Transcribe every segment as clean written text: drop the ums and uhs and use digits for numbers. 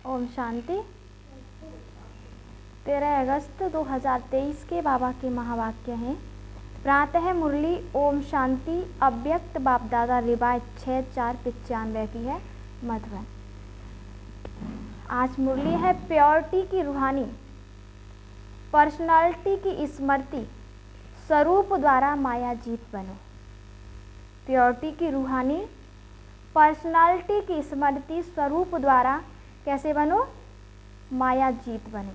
ओम शांति। 13 अगस्त 2023 के बाबा के महावाक्य हैं। प्रातः मुरली ओम शांति अव्यक्त बाप दादा रिवायत 6/4/95 की है, मधुबन। आज मुरली है प्योरिटी की रूहानी पर्सनालिटी की स्मृति स्वरूप द्वारा माया जीत बनो। प्योरिटी की रूहानी पर्सनालिटी की स्मृति स्वरूप द्वारा कैसे बनो? माया जीत बनो।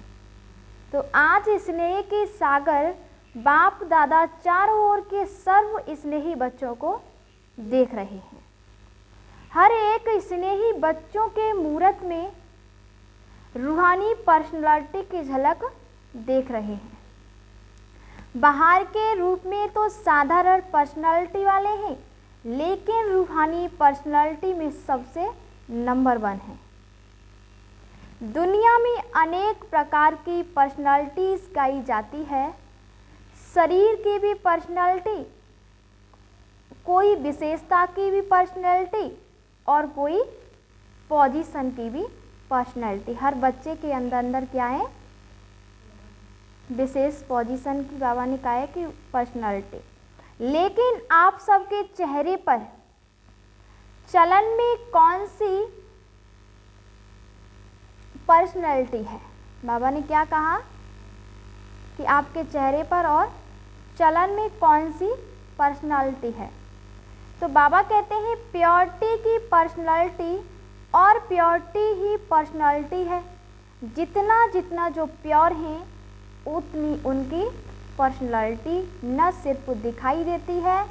तो आज स्नेह के सागर बाप दादा चारों ओर के सर्व स्नेही बच्चों को देख रहे हैं। हर एक स्नेही बच्चों के मूरत में रूहानी पर्सनालिटी की झलक देख रहे हैं। बाहर के रूप में तो साधारण पर्सनालिटी वाले हैं, लेकिन रूहानी पर्सनालिटी में सबसे नंबर 1 है। दुनिया में अनेक प्रकार की पर्सनालिटीज गाई जाती है। शरीर की भी पर्सनालिटी, कोई विशेषता की भी पर्सनालिटी और कोई पोजीशन की भी पर्सनालिटी। हर बच्चे के अंदर क्या है? विशेष पोजीशन की बाबा ने कहा है कि पर्सनालिटी। लेकिन आप सबके चेहरे पर चलन में कौन सी पर्सनालिटी है? बाबा ने क्या कहा कि आपके चेहरे पर और चलन में कौन सी पर्सनालिटी है? तो बाबा कहते हैं प्योरिटी की पर्सनालिटी, और प्योरिटी ही पर्सनालिटी है। जितना जितना जो प्योर हैं उतनी उनकी पर्सनालिटी न सिर्फ दिखाई देती है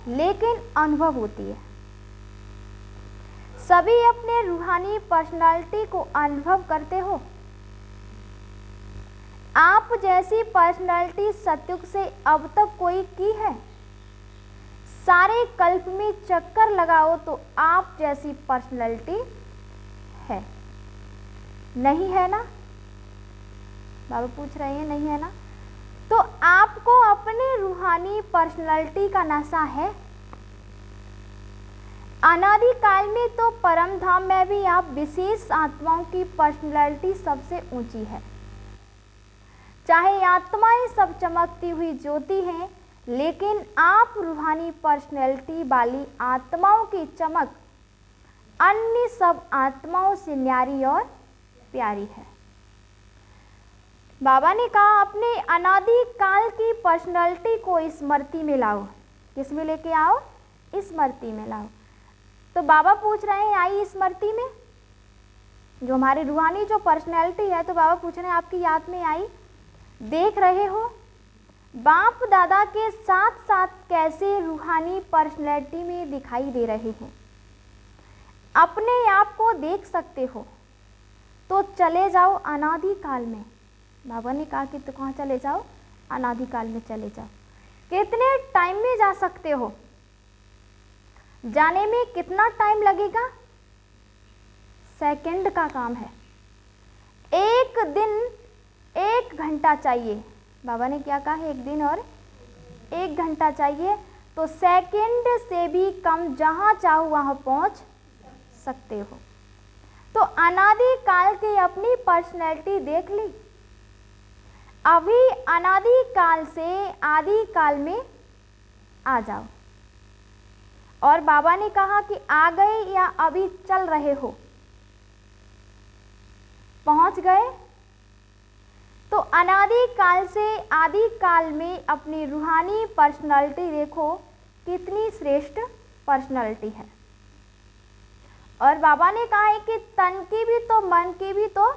लेकिन अनुभव होती है। सभी अपने रूहानी पर्सनालिटी को अनुभव करते हो। आप जैसी पर्सनालिटी सतयुग से अब तक कोई की है? सारे कल्प में चक्कर लगाओ तो आप जैसी पर्सनालिटी है? नहीं है ना? बाबा पूछ रहे हैं, नहीं है ना? तो आपको अपने रूहानी पर्सनालिटी का नशा है। अनादि काल में तो परम धाम में भी आप विशेष आत्माओं की पर्सनालिटी सबसे ऊंची है। चाहे आत्माएं सब चमकती हुई ज्योति हैं, लेकिन आप रूहानी पर्सनालिटी वाली आत्माओं की चमक अन्य सब आत्माओं से न्यारी और प्यारी है। बाबा ने कहा अपने अनादि काल की पर्सनालिटी को स्मृति में लाओ। किस में लेके आओ? स्मृति में लाओ। तो बाबा पूछ रहे हैं आई स्मृति में, जो हमारी रूहानी जो पर्सनालिटी है, तो बाबा पूछ रहे हैं आपकी याद में आई? देख रहे हो बाप दादा के साथ साथ कैसे रूहानी पर्सनालिटी में दिखाई दे रहे हैं। अपने आप को देख सकते हो तो चले जाओ अनादि काल में। बाबा ने कहा कि तो कहाँ चले जाओ? अनादि काल में चले जाओ। कितने टाइम में जा सकते हो? जाने में कितना टाइम लगेगा? सेकंड का काम है। एक दिन 1 घंटा चाहिए। बाबा ने क्या कहा है? 1 दिन और 1 घंटा चाहिए। तो सेकंड से भी कम जहां चाहो वहां पहुंच सकते हो। तो अनादि काल की अपनी पर्सनैलिटी देख ली। अभी अनादि काल से आदि काल में आ जाओ। और बाबा ने कहा कि आ गए या अभी चल रहे हो? पहुंच गए? तो अनादि काल से आदि काल में अपनी रूहानी पर्सनालिटी देखो कितनी श्रेष्ठ पर्सनालिटी है। और बाबा ने कहा है कि तन की भी तो, मन की भी तो,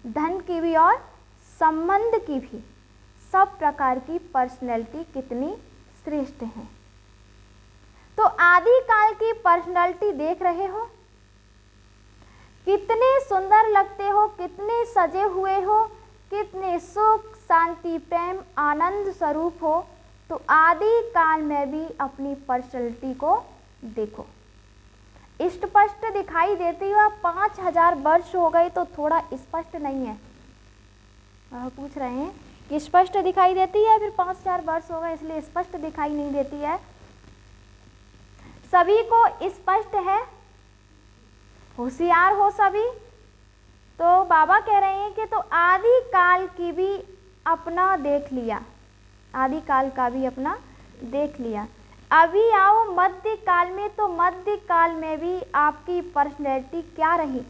धन की भी और संबंध की भी, सब प्रकार की पर्सनालिटी कितनी श्रेष्ठ है। तो आदि काल की पर्सनालिटी देख रहे हो? कितने सुंदर लगते हो, कितने सजे हुए हो, कितने सुख शांति प्रेम आनंद स्वरूप हो। तो आदि काल में भी अपनी पर्सनालिटी को देखो। स्पष्ट दिखाई देती हो। 5000 वर्ष हो गए तो थोड़ा स्पष्ट नहीं है? पूछ रहे हैं कि स्पष्ट दिखाई देती है? फिर 5000 वर्ष हो गए इसलिए स्पष्ट दिखाई नहीं देती है? सभी को स्पष्ट है। होशियार हो सभी तो बाबा कह रहे हैं कि तो आदि काल की भी अपना देख लिया, आदि काल का भी अपना देख लिया, अभी आओ मध्य काल में। तो मध्य काल में भी आपकी पर्सनैलिटी क्या रही?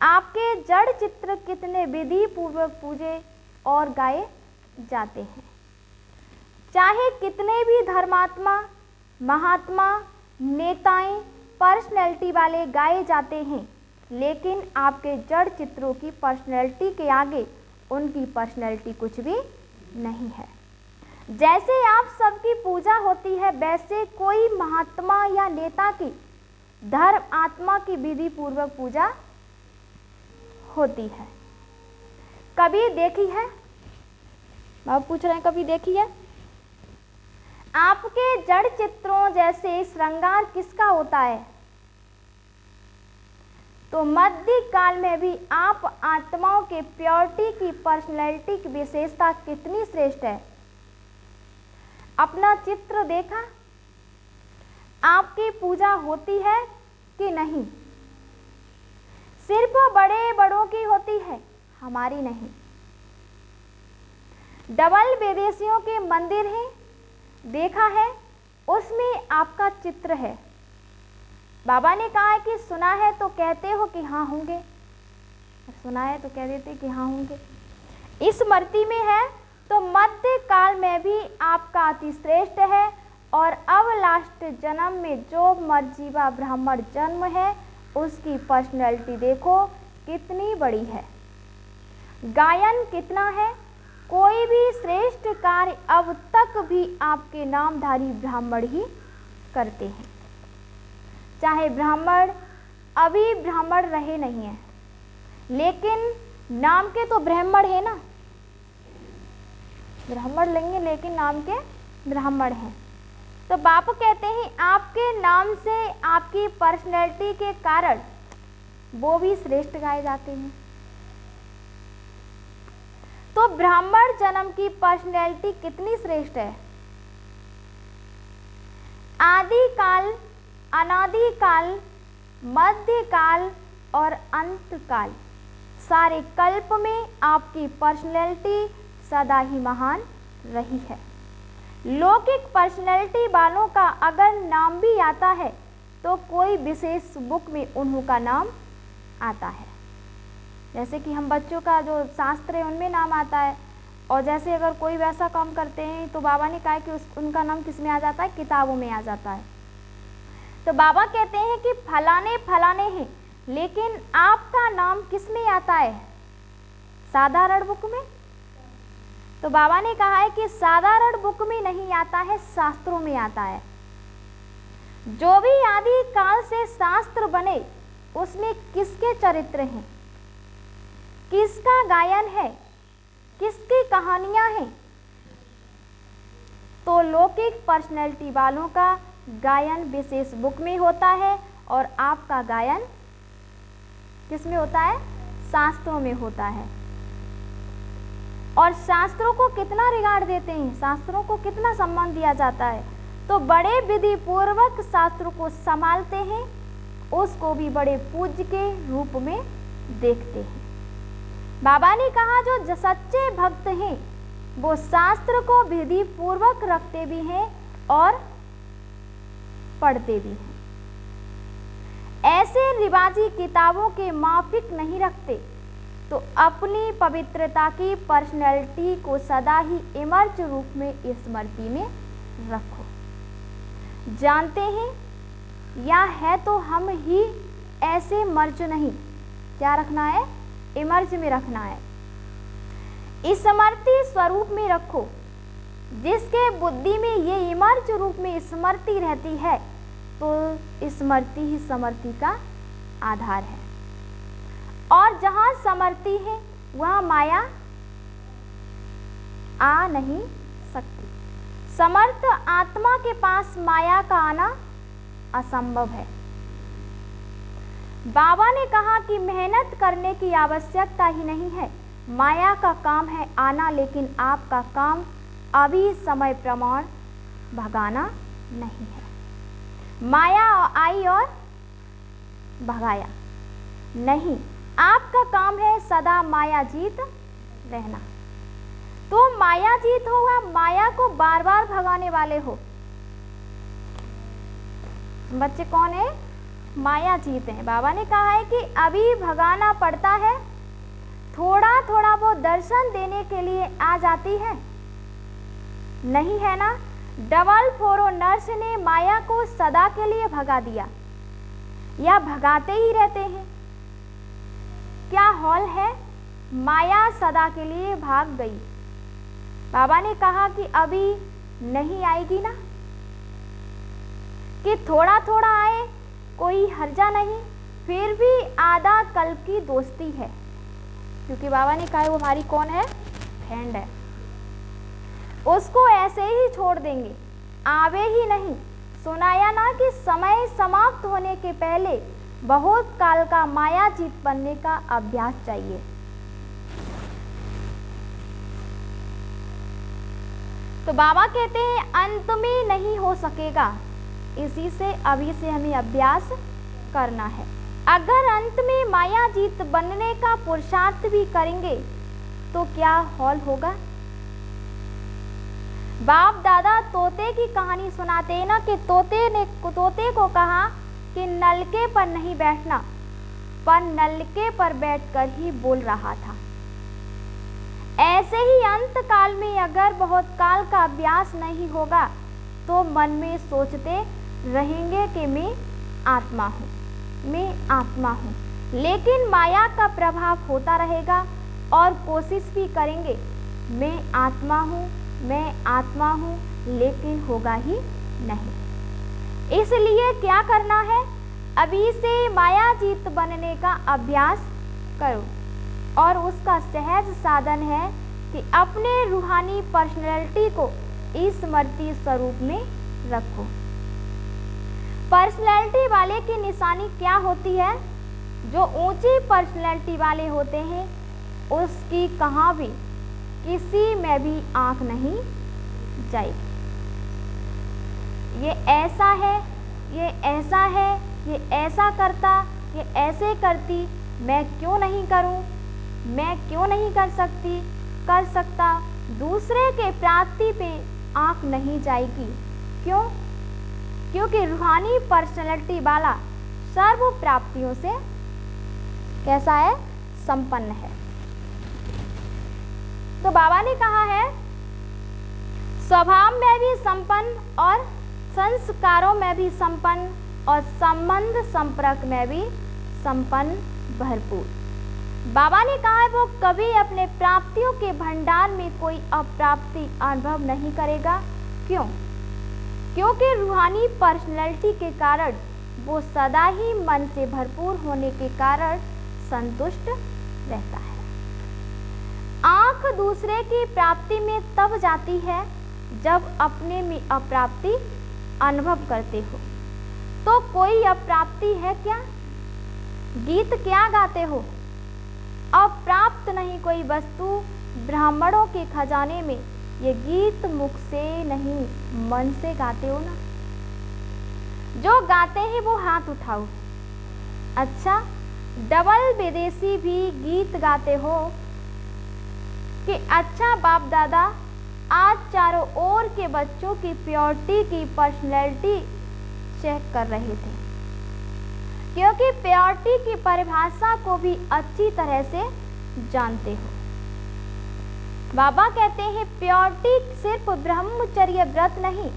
आपके जड़ चित्र कितने विधि पूर्वक पूजे और गाए जाते हैं। चाहे कितने भी धर्मात्मा, महात्मा, नेताएं, पर्सनैलिटी वाले गाए जाते हैं, लेकिन आपके जड़ चित्रों की पर्सनैलिटी के आगे उनकी पर्सनैलिटी कुछ भी नहीं है। जैसे आप सबकी पूजा होती है, वैसे कोई महात्मा या नेता की, धर्म आत्मा की विधि पूर्वक पूजा होती है। कभी देखी है? आप पूछ रहे हैं कभी देखी है? आपके जड़ चित्रों जैसे श्रृंगार किसका होता है? तो मध्य काल में भी आप आत्माओं के प्योरिटी की, पर्सनैलिटी की विशेषता कितनी श्रेष्ठ है। अपना चित्र देखा? आपकी पूजा होती है कि नहीं? सिर्फ बड़े बड़ों की होती है, हमारी नहीं। डबल विदेशियों के मंदिर हैं, देखा है, उसमें आपका चित्र है। बाबा ने कहा है कि सुना है तो कहते हो कि हाँ होंगे, सुना है तो कह देते कि हाँ होंगे। इस स्मृति में है तो मध्य काल में भी आपका अति श्रेष्ठ है। और अब लास्ट जन्म में जो मर्जीवा ब्राह्मण जन्म है, उसकी पर्सनैलिटी देखो कितनी बड़ी है, गायन कितना है। कोई भी श्रेष्ठ कार्य अब तक भी आपके नामधारी ब्राह्मण ही करते हैं। चाहे ब्राह्मण अभी ब्राह्मण रहे नहीं हैं, लेकिन नाम के तो ब्राह्मण है ना, ब्राह्मण लेंगे लेकिन नाम के ब्राह्मण हैं। तो बाप कहते हैं आपके नाम से, आपकी पर्सनैलिटी के कारण वो भी श्रेष्ठ गाए जाते हैं। तो ब्राह्मण जन्म की पर्सनैलिटी कितनी श्रेष्ठ है। आदि काल, अनादि काल, मध्य काल और अंत काल, सारे कल्प में आपकी पर्सनैलिटी सदा ही महान रही है। लौकिक पर्सनैलिटी वालों का अगर नाम भी आता है तो कोई विशेष बुक में उन्हों का नाम आता है। जैसे कि हम बच्चों का जो शास्त्र है उनमें नाम आता है, और जैसे अगर कोई वैसा काम करते हैं तो बाबा ने कहा कि उनका नाम किस में आ जाता है? किताबों में आ जाता है। तो बाबा कहते हैं कि फलाने फलाने हैं, लेकिन आपका नाम किस में आता है? साधारण बुक में। तो बाबा ने कहा है कि साधारण बुक में नहीं आता है, शास्त्रों में आता है। जो भी आदि काल से शास्त्र बने उसमें किसके चरित्र हैं, किसका गायन है, किसकी कहानियां हैं, तो लौकिक पर्सनैलिटी वालों का गायन विशेष बुक में होता है, और आपका गायन किस में होता है? शास्त्रों में होता है। और शास्त्रों को कितना रिगार्ड देते हैं, शास्त्रों को कितना सम्मान दिया जाता है। तो बड़े विधि पूर्वक शास्त्रों को संभालते हैं, उसको भी बड़े पूज्य के रूप में देखते हैं। बाबा ने कहा जो सच्चे भक्त हैं वो शास्त्र को विधि पूर्वक रखते भी हैं और पढ़ते भी हैं। ऐसे रिवाजी किताबों के माफिक नहीं रखते, तो अपनी पवित्रता की पर्सनैलिटी को सदा ही इमर्ज रूप में स्मृति में रखो। जानते हैं या है तो हम ही ऐसे मर्ज नहीं, क्या रखना है? इमर्ज में रखना है। स्मृति स्वरूप में रखो। जिसके बुद्धि में ये इमर्ज रूप में स्मृति रहती है, तो स्मृति ही समृद्धि का आधार है। और जहाँ समृद्धि है वहाँ माया आ नहीं सकती। समर्थ आत्मा के पास माया का आना असंभव है। बाबा ने कहा कि मेहनत करने की आवश्यकता ही नहीं है, माया का काम है आना, लेकिन आपका काम अभी समय प्रमाण भगाना नहीं है। माया आई और भगाया नहीं, आपका काम है सदा माया जीत रहना। तो माया जीत होगा, माया को बार बार भगाने वाले हो। बच्चे कौन है? माया जीत हैं। बाबा ने कहा है कि अभी भगाना पड़ता है, थोड़ा थोड़ा वो दर्शन देने के लिए आ जाती है, नहीं है ना। डबल फोरो नर्स ने माया को सदा के लिए भगा दिया या भगाते ही रहते हैं। क्या हॉल है? माया सदा के लिए भाग गई। बाबा ने कहा कि अभी नहीं आएगी ना, कि थोड़ा थोड़ा आए, कोई हर्जा नहीं, फिर भी आधा कल्प की दोस्ती है, क्योंकि बाबा ने कहा है वो हमारी कौन है? फ्रेंड है। उसको ऐसे ही छोड़ देंगे, आवे ही नहीं। सुनाया ना कि समय समाप्त होने के पहले बहुत काल का माया जीत बनने का अभ्यास चाहिए। तो बाबा कहते हैं अंत में नहीं हो सकेगा, इसी से अभी से हमें अभ्यास करना है। अगर अंत में माया जीत बनने का पुरुषार्थ भी करेंगे तो क्या हॉल होगा? बाप दादा तोते की कहानी सुनाते हैं ना कि तोते को कहा कि नलके पर नहीं बैठना, पर नलके पर बैठकर ही बोल रहा था। ऐसे ही अंत काल में अगर बहुत काल का अभ्यास नहीं होगा तो मन में सोचते रहेंगे कि मैं आत्मा हूँ, मैं आत्मा हूँ, लेकिन माया का प्रभाव होता रहेगा और कोशिश भी करेंगे मैं आत्मा हूँ, मैं आत्मा हूँ, लेकिन होगा ही नहीं। इसलिए क्या करना है? अभी से माया जीत बनने का अभ्यास करो, और उसका सहज साधन है कि अपने रूहानी पर्सनैलिटी को स्मृति स्वरूप में रखो। पर्सनैलिटी वाले की निशानी क्या होती है? जो ऊंची पर्सनैलिटी वाले होते हैं उसकी कहाँ भी किसी में भी आंख नहीं जाएगी। ये ऐसा है, ये ऐसा है, ये ऐसा करता, ये ऐसे करती, मैं क्यों नहीं करूं, मैं क्यों नहीं कर सकती, कर सकता। दूसरे के प्राप्ति पे आंख नहीं जाएगी। क्यों? क्योंकि रूहानी पर्सनैलिटी वाला सर्व प्राप्तियों से कैसा है? संपन्न है। तो बाबा ने कहा है स्वभाव में भी संपन्न और संस्कारों में भी संपन्न और संबंध संपर्क में भी संपन्न भरपूर। बाबा ने कहा है वो कभी अपने प्राप्तियों के भंडार में कोई अप्राप्ति अनुभव नहीं करेगा। क्यों? क्योंकि रूहानी पर्सनैलिटी के कारण वो सदा ही मन से भरपूर होने के कारण संतुष्ट रहता है। आंख दूसरे की प्राप्ति में तब जाती है जब अपने में अप्राप्ति अनुभव करते हो। तो कोई अप्राप्ति है क्या? गीत क्या गाते हो? अप्राप्त नहीं कोई वस्तु ब्राह्मणों के खजाने में, ये गीत मुख से नहीं मन से गाते हो ना। जो गाते हैं वो हाथ उठाओ। अच्छा, डबल विदेशी भी गीत गाते हो कि अच्छा बाप दादा आज चारों ओर के बच्चों की प्योरिटी की पर्सनैलिटी चेक कर रहे थे, क्योंकि प्योरिटी की परिभाषा को भी अच्छी तरह से जानते हो। बाबा कहते हैं प्योरिटी सिर्फ ब्रह्मचर्य व्रत नहीं,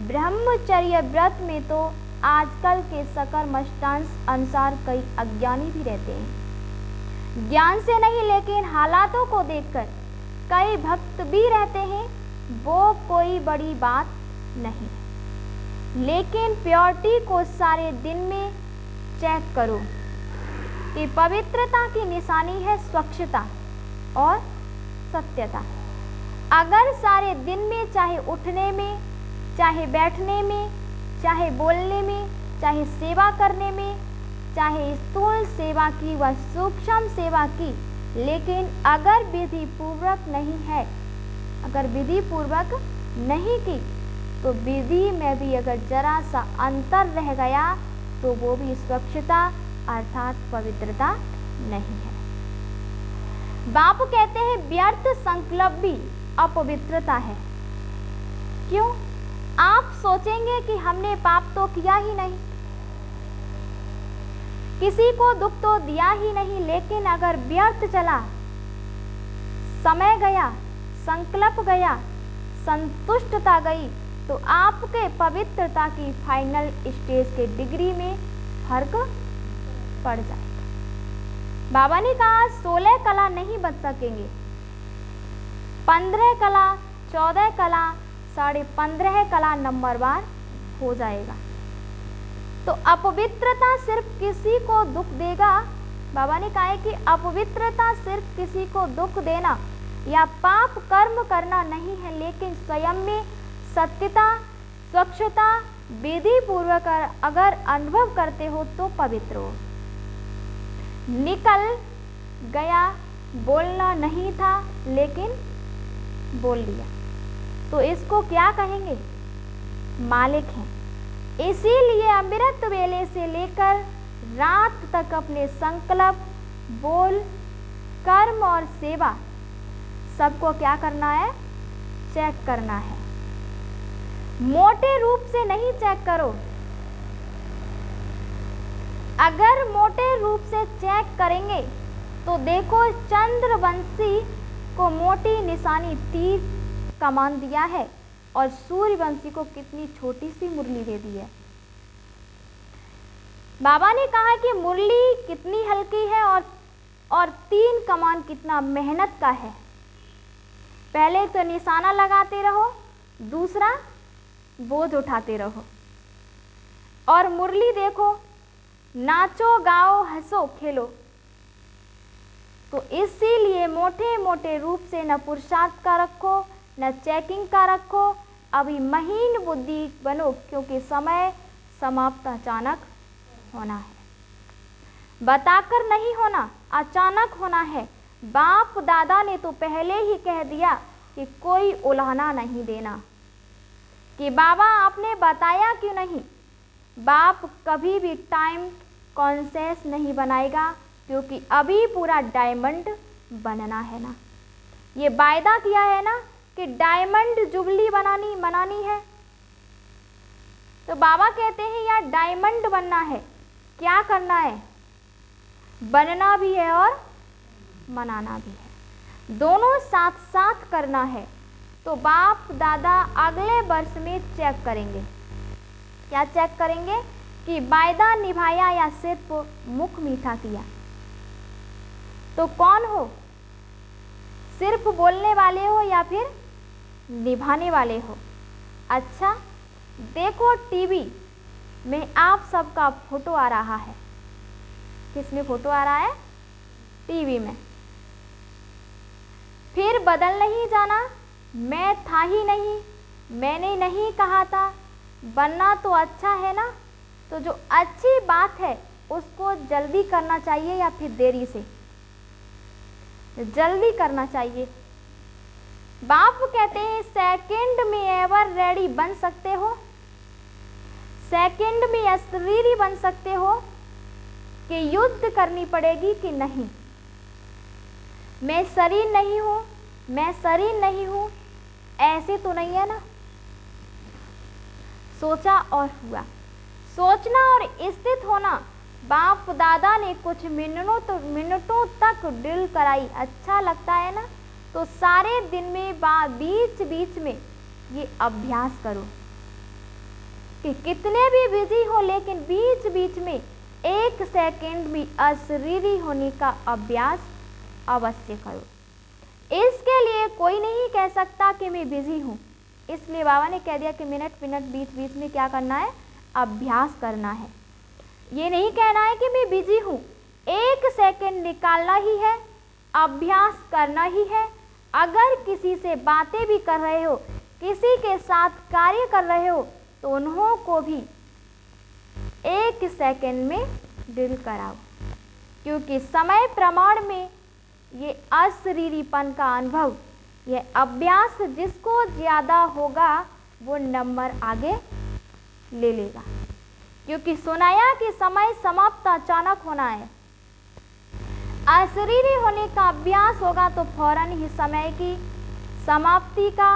ब्रह्मचर्य व्रत में तो आजकल के सकल मस्तांश अनुसार कई अज्ञानी भी रहते हैं। ज्ञान से नहीं लेकिन हालातों को देखकर कई भक्त भी रहते हैं, वो कोई बड़ी बात नहीं। लेकिन प्योरिटी को सारे दिन में चेक करो कि पवित्रता की निशानी है स्वच्छता और सत्यता। अगर सारे दिन में चाहे उठने में, चाहे बैठने में, चाहे बोलने में, चाहे सेवा करने में, चाहे स्थूल सेवा की व सूक्ष्म सेवा की, लेकिन अगर विधि पूर्वक नहीं है, अगर विधि पूर्वक नहीं की, तो विधि में भी अगर जरा सा अंतर रह गया तो वो भी स्वच्छता अर्थात पवित्रता नहीं है। बाप कहते हैं व्यर्थ संकल्प भी अपवित्रता है। क्यों? आप सोचेंगे कि हमने पाप तो किया ही नहीं, किसी को दुख तो दिया ही नहीं, लेकिन अगर व्यर्थ चला, समय गया, संकल्प गया, संतुष्टता गई, तो आपके पवित्रता की फाइनल स्टेज के डिग्री में फर्क पड़ जाएगा। बाबा ने कहा 16 कला नहीं बच सकेंगे, 15 कला, 14 कला, 15.5 कला नंबरवार हो जाएगा। तो अपवित्रता सिर्फ किसी को दुख देगा। बाबा ने कहा है कि अपवित्रता सिर्फ किसी को दुख देना या पाप कर्म करना नहीं है, लेकिन स्वयं में सत्यता, स्वच्छता, विधि पूर्वक अगर अनुभव करते हो तो पवित्र हो। निकल गया, बोलना नहीं था लेकिन बोल दिया, तो इसको क्या कहेंगे? मालिक हैं। इसीलिए अमृत वेले से लेकर रात तक अपने संकल्प, बोल, कर्म और सेवा सबको क्या करना है? चेक करना है। मोटे रूप से नहीं चेक करो। अगर मोटे रूप से चेक करेंगे तो देखो चंद्रवंशी को मोटी निशानी तीर कमान दिया है और सूर्यवंशी को कितनी छोटी सी मुरली दे दी है। बाबा ने कहा कि मुरली कितनी हल्की है और 3 कमान कितना मेहनत का है। पहले तो निशाना लगाते रहो, दूसरा बोझ उठाते रहो। और मुरली देखो, नाचो, गाओ, हंसो, खेलो। तो इसीलिए मोटे मोटे रूप से न पुरुषार्थ का रखो, न चेकिंग का रखो। अभी महीन बुद्धि बनो, क्योंकि समय समाप्त अचानक होना है। बताकर नहीं होना, अचानक होना है। बाप दादा ने तो पहले ही कह दिया कि कोई उलाहना नहीं देना। कि बाबा आपने बताया क्यों नहीं? बाप कभी भी टाइम कॉन्शियस नहीं बनाएगा, क्योंकि अभी पूरा डायमंड बनना है ना। ये वायदा किया है ना कि डायमंड जुबली बनानी है। तो बाबा कहते हैं यार डायमंड बनना है, क्या करना है? बनना भी है और मनाना भी है, दोनों साथ साथ करना है। तो बाप दादा अगले वर्ष में चेक करेंगे। क्या चेक करेंगे? कि वायदा निभाया या सिर्फ मुख मीठा किया। तो कौन हो? सिर्फ बोलने वाले हो या फिर निभाने वाले हो? अच्छा देखो टीवी में आप सबका फोटो आ रहा है। किसमें फोटो आ रहा है? टीवी में। फिर बदल नहीं जाना, मैं था ही नहीं, मैंने नहीं कहा था। बनना तो अच्छा है ना, तो जो अच्छी बात है उसको जल्दी करना चाहिए या फिर देरी से? जल्दी करना चाहिए। बाप कहते हैं सेकंड में एवर रेडी बन सकते हो, सेकंड में अशरीरी बन सकते हो कि युद्ध करनी पड़ेगी कि नहीं। मैं शरीर नहीं हूँ, मैं शरीर नहीं हूँ, ऐसे तो नहीं है ना। सोचा और हुआ। सोचना और स्थित होना। बाप दादा ने कुछ मिनटों तक ड्रिल कराई। अच्छा लगता है ना? तो सारे दिन में बीच बीच में ये अभ्यास करो कि कितने भी बिजी हो, लेकिन बीच बीच में 1 सेकंड भी अशरीरी होने का अभ्यास अवश्य करो। इसके लिए कोई नहीं कह सकता कि मैं बिजी हूँ, इसलिए बाबा ने कह दिया कि मिनट बीच बीच में क्या करना है? अभ्यास करना है। ये नहीं कहना है कि मैं बिजी हूँ, 1 सेकंड निकालना ही है, अभ्यास करना ही है। अगर किसी से बातें भी कर रहे हो, किसी के साथ कार्य कर रहे हो, तो उन्हों को भी 1 सेकंड में ड्रिल कराओ, क्योंकि समय प्रमाण में ये अशरीरीपन का अनुभव, ये अभ्यास जिसको ज़्यादा होगा वो नंबर आगे ले लेगा। क्योंकि सुनाया कि समय समाप्त अचानक होना है। अशरीरी होने का अभ्यास होगा तो फौरन ही समय की समाप्ति का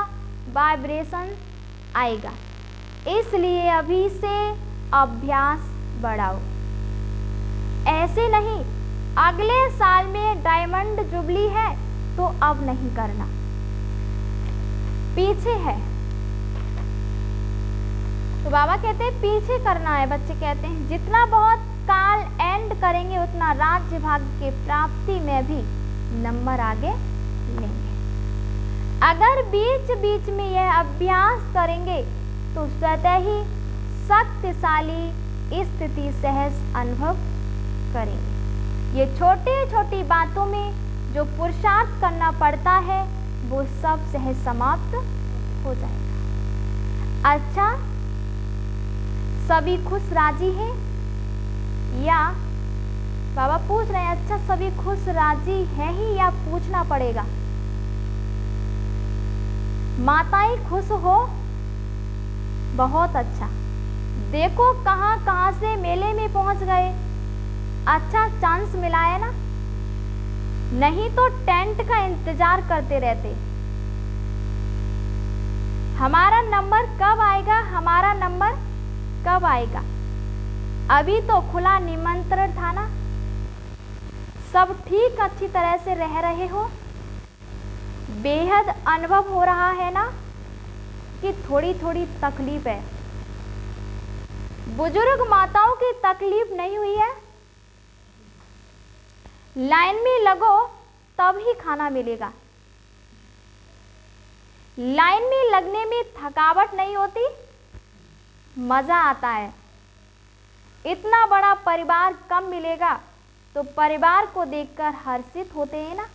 वाइब्रेशन आएगा। इसलिए अभी से अभ्यास बढ़ाओ। ऐसे नहीं अगले साल में डायमंड जुबली है तो अब नहीं करना, पीछे है तो बाबा कहते हैं पीछे करना है। बच्चे कहते हैं जितना बहुत काल एंड करेंगे उतना राज्य भाग्य की प्राप्ति में भी नंबर आगे लेंगे। अगर बीच बीच में यह अभ्यास करेंगे तो स्वतः ही शक्तिशाली स्थिति सहज अनुभव करेंगे। ये छोटी छोटी बातों में जो पुरुषार्थ करना पड़ता है वो सब सहज समाप्त हो जाएगा। अच्छा, सभी खुश राजी हैं या बाबा पूछ रहे हैं, अच्छा सभी खुश राजी हैं ही या पूछना पड़ेगा? माताएं खुश हो, बहुत अच्छा। देखो कहां कहां से मेले में पहुंच गए, अच्छा चांस मिला है ना, नहीं तो टेंट का इंतजार करते रहते। हमारा नंबर कब आएगा, हमारा नंबर कब आएगा? अभी तो खुला निमंत्रण था ना। सब ठीक अच्छी तरह से रह रहे हो, बेहद अनुभव हो रहा है ना कि थोड़ी थोड़ी तकलीफ है। बुजुर्ग माताओं की तकलीफ नहीं हुई है? लाइन में लगो तब ही खाना मिलेगा। लाइन में लगने में थकावट नहीं होती, मजा आता है। इतना बड़ा परिवार कब मिलेगा तो परिवार को देखकर हर्षित होते हैं ना।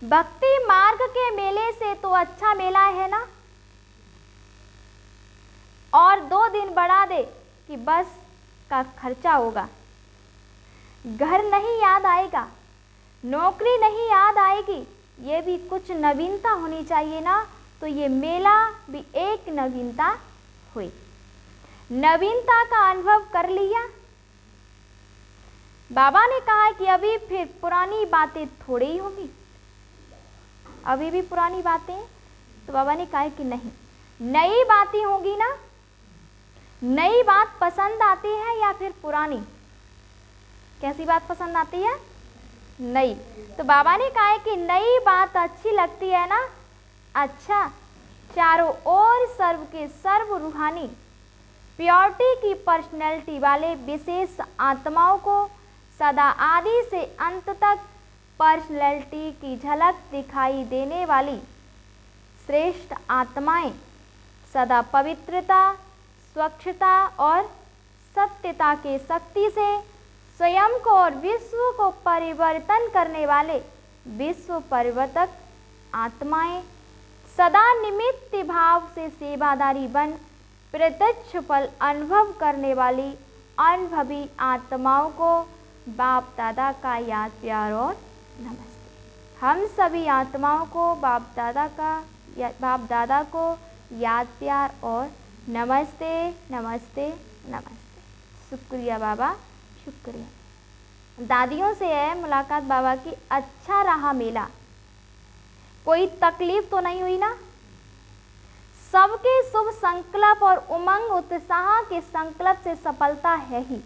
भक्ति मार्ग के मेले से तो अच्छा मेला है ना। और 2 दिन बढ़ा दे कि बस का खर्चा होगा, घर नहीं याद आएगा, नौकरी नहीं याद आएगी, ये भी कुछ नवीनता होनी चाहिए ना। तो ये मेला भी एक नवीनता हुई, नवीनता का अनुभव कर लिया। बाबा ने कहा कि अभी फिर पुरानी बातें थोड़ी ही होंगी, अभी भी पुरानी बातें। तो बाबा ने कहा कि नहीं, नई बातें होगी ना। नई बात पसंद आती है या फिर पुरानी? कैसी बात पसंद आती है? नई। तो बाबा ने कहा कि नई बात अच्छी लगती है ना। अच्छा, चारों ओर सर्व के सर्व रूहानी प्योरिटी की पर्सनैलिटी वाले विशेष आत्माओं को सदा आदि से अंत तक पर्सनैलिटी की झलक दिखाई देने वाली श्रेष्ठ आत्माएं सदा पवित्रता, स्वच्छता और सत्यता के शक्ति से स्वयं को और विश्व को परिवर्तन करने वाले विश्व परिवर्तक आत्माएं सदा निमित्त भाव से सेवादारी बन प्रत्यक्ष फल अनुभव करने वाली अनुभवी आत्माओं को बाप दादा का याद प्यार और नमस्ते। हम सभी आत्माओं को बाप दादा को याद प्यार और नमस्ते नमस्ते नमस्ते। शुक्रिया बाबा, शुक्रिया। दादियों से है मुलाकात बाबा की। अच्छा रहा मेला, कोई तकलीफ तो नहीं हुई ना। सबके शुभ संकल्प और उमंग उत्साह के संकल्प से सफलता है ही।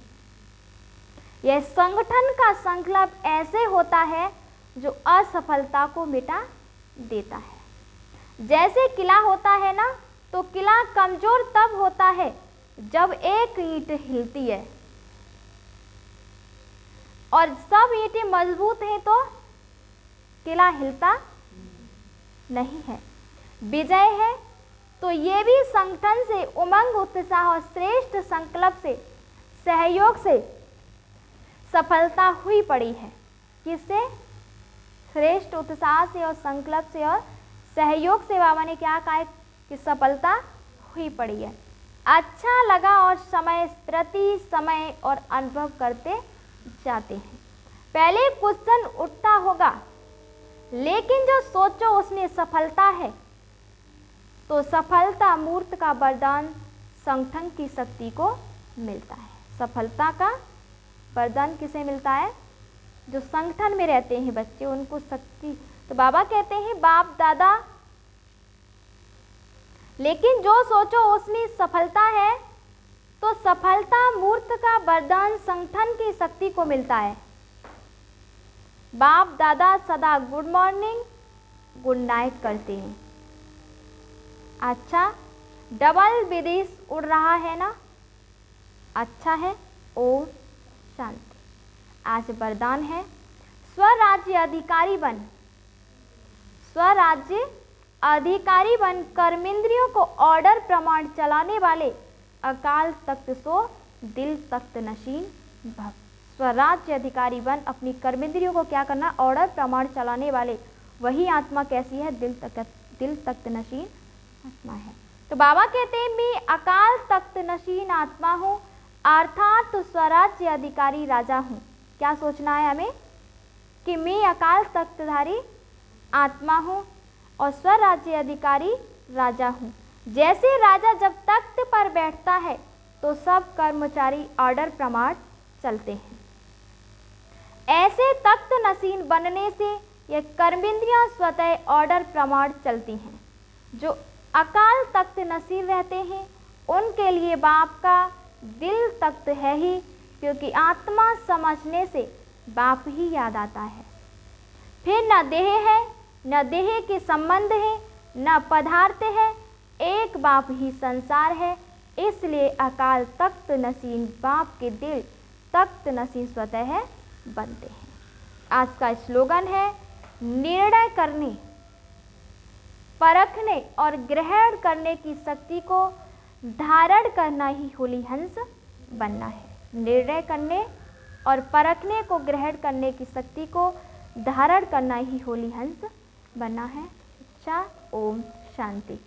यह संगठन का संकल्प ऐसे होता है जो असफलता को मिटा देता है। जैसे किला होता है ना, तो किला कमजोर तब होता है जब एक ईंट हिलती है और सब ईंटें मजबूत हैं तो किला हिलता नहीं है। विजय है तो ये भी संगठन से उमंग उत्साह और श्रेष्ठ संकल्प से सहयोग से सफलता हुई पड़ी है। किससे? श्रेष्ठ उत्साह से और संकल्प से और सहयोग से बाबा ने क्या कहा कि सफलता हुई पड़ी है। अच्छा लगा और समय प्रति समय और अनुभव करते जाते हैं। पहले क्वेश्चन उठता होगा, लेकिन जो सोचो उसमें सफलता है तो सफलता मूर्त का वरदान संगठन की शक्ति को मिलता है। सफलता का वरदान किसे मिलता है? जो संगठन में रहते हैं बच्चे उनको शक्ति, तो बाबा कहते हैं बाप दादा, लेकिन जो सोचो उसमें सफलता है, तो सफलता मूर्त का वरदान संगठन की शक्ति को मिलता है। बाप दादा सदा गुड मॉर्निंग गुड नाइट करते हैं। अच्छा, डबल विदेश उड़ रहा है ना, अच्छा है। ओम शांति। आज वरदान है स्वराज्य अधिकारी बन, स्वराज्य अधिकारी बन कर्मेंद्रियों को ऑर्डर प्रमाण चलाने वाले अकाल तख्त सो दिल तख्त नशीन भव। स्वराज्य अधिकारी बन, अपनी कर्मेंद्रियों को क्या करना, ऑर्डर प्रमाण चलाने वाले, वही आत्मा कैसी है, दिल तख्त नशीन आत्मा है। तो बाबा कहते हैं मैं अकाल तख्त नशीन आत्मा हूँ, अर्थात तो स्वराज्य अधिकारी राजा हूँ। क्या सोचना है हमें कि मैं अकाल तख्तधारी आत्मा हूँ और स्वराज्य अधिकारी राजा हूँ। जैसे राजा जब तख्त पर बैठता है तो सब कर्मचारी ऑर्डर प्रमाण चलते हैं। ऐसे तख्त नसीन बनने से ये कर्मेंद्रियां स्वतः ऑर्डर प्रमाण चलती हैं। जो अकाल तख्त नसीन रहते हैं उनके लिए बाप का दिल तख्त है ही, क्योंकि आत्मा समझने से बाप ही याद आता है। फिर न देह है, न देह के संबंध है, न पदार्थ है, एक बाप ही संसार है। इसलिए अकाल तख्त नसीन बाप के दिल तख्त नसीन स्वतः बनते हैं। आज का स्लोगन है निर्णय करने, परखने और ग्रहण करने की शक्ति को धारण करना ही होली हंस बनना है। निर्णय करने और परखने को ग्रहण करने की शक्ति को धारण करना ही होली हंस बनना है। अच्छा, ओम शांति।